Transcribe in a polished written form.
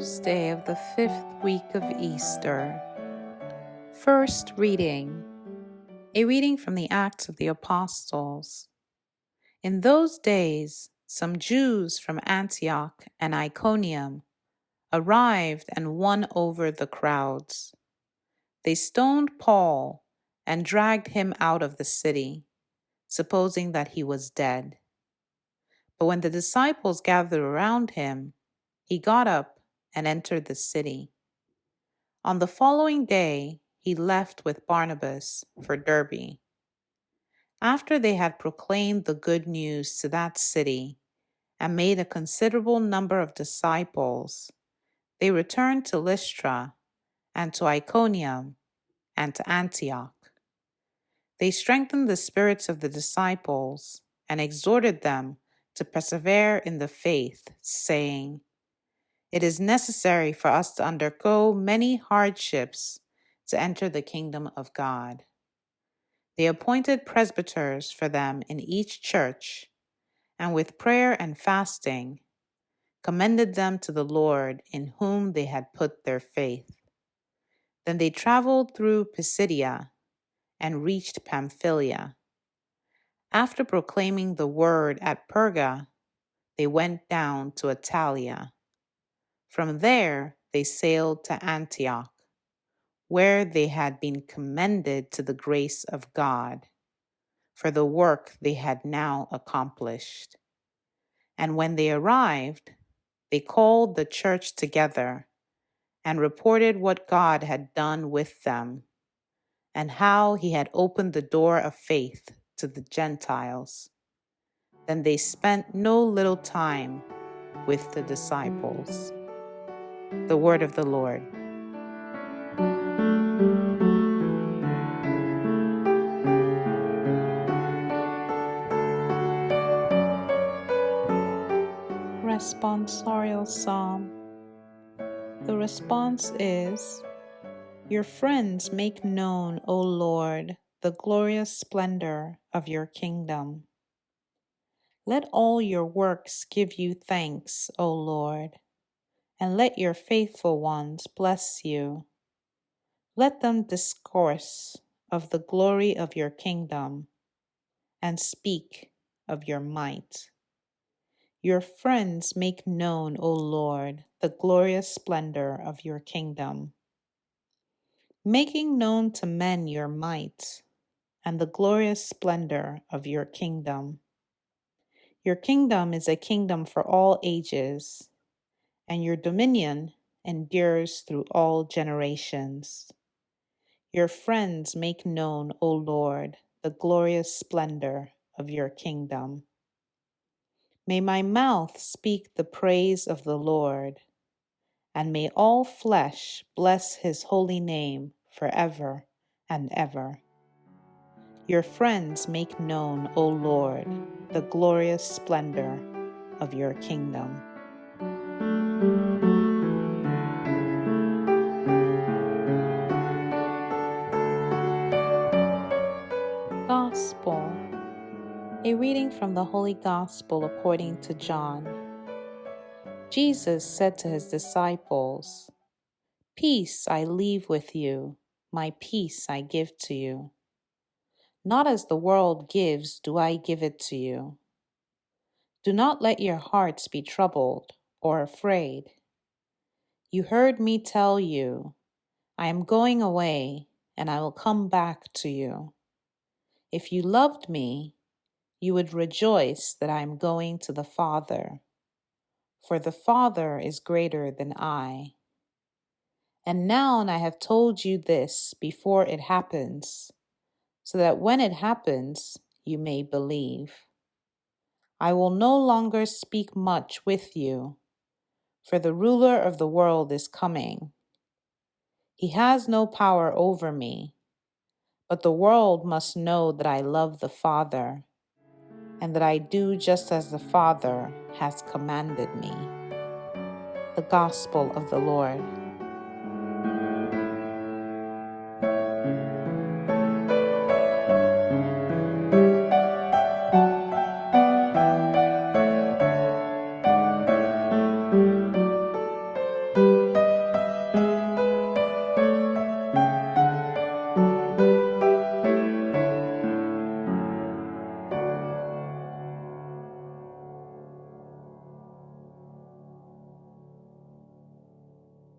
first day of the 5th week of Easter. First reading. A reading from the Acts of the Apostles. In those days, some Jews from Antioch and Iconium arrived and won over the crowds. They stoned Paul and dragged him out of the city, supposing that he was dead. But when the disciples gathered around him, he got up and entered the city. On the following day, he left with Barnabas for Derbe. After they had proclaimed the good news to that city and made a considerable number of disciples, they returned to Lystra and to Iconium and to Antioch. They strengthened the spirits of the disciples and exhorted them to persevere in the faith, saying, "It is necessary for us to undergo many hardships to enter the kingdom of God." They appointed presbyters for them in each church, and with prayer and fasting, commended them to the Lord in whom they had put their faith. Then they traveled through Pisidia and reached Pamphylia. After proclaiming the word at Perga, they went down to Attalia. From there, they sailed to Antioch, where they had been commended to the grace of God for the work they had now accomplished. And when they arrived, they called the church together and reported what God had done with them and how he had opened the door of faith to the Gentiles. Then they spent no little time with the disciples. The word of the Lord. Responsorial Psalm. The response is, "Your friends make known, O Lord, the glorious splendor of your kingdom. Let all your works give you thanks, O Lord, and let your faithful ones bless you. Let them discourse of the glory of your kingdom and speak of your might. Your friends make known, O Lord, the glorious splendor of your kingdom, making known to men your might and the glorious splendor of your kingdom. Your kingdom is a kingdom for all ages, and your dominion endures through all generations. Your friends make known, O Lord, the glorious splendor of your kingdom. May my mouth speak the praise of the Lord, and may all flesh bless his holy name forever and ever. Your friends make known, O Lord, the glorious splendor of your kingdom. Gospel. A reading from the Holy Gospel according to John. Jesus said to his disciples, "Peace I leave with you, my peace I give to you. Not as the world gives do I give it to you. Do not let your hearts be troubled or afraid. You heard me tell you, I am going away and I will come back to you. If you loved me, you would rejoice that I am going to the Father, for the Father is greater than I. And now I have told you this before it happens, so that when it happens, you may believe. I will no longer speak much with you, for the ruler of the world is coming. He has no power over me, but the world must know that I love the Father, and that I do just as the Father has commanded me." The Gospel of the Lord.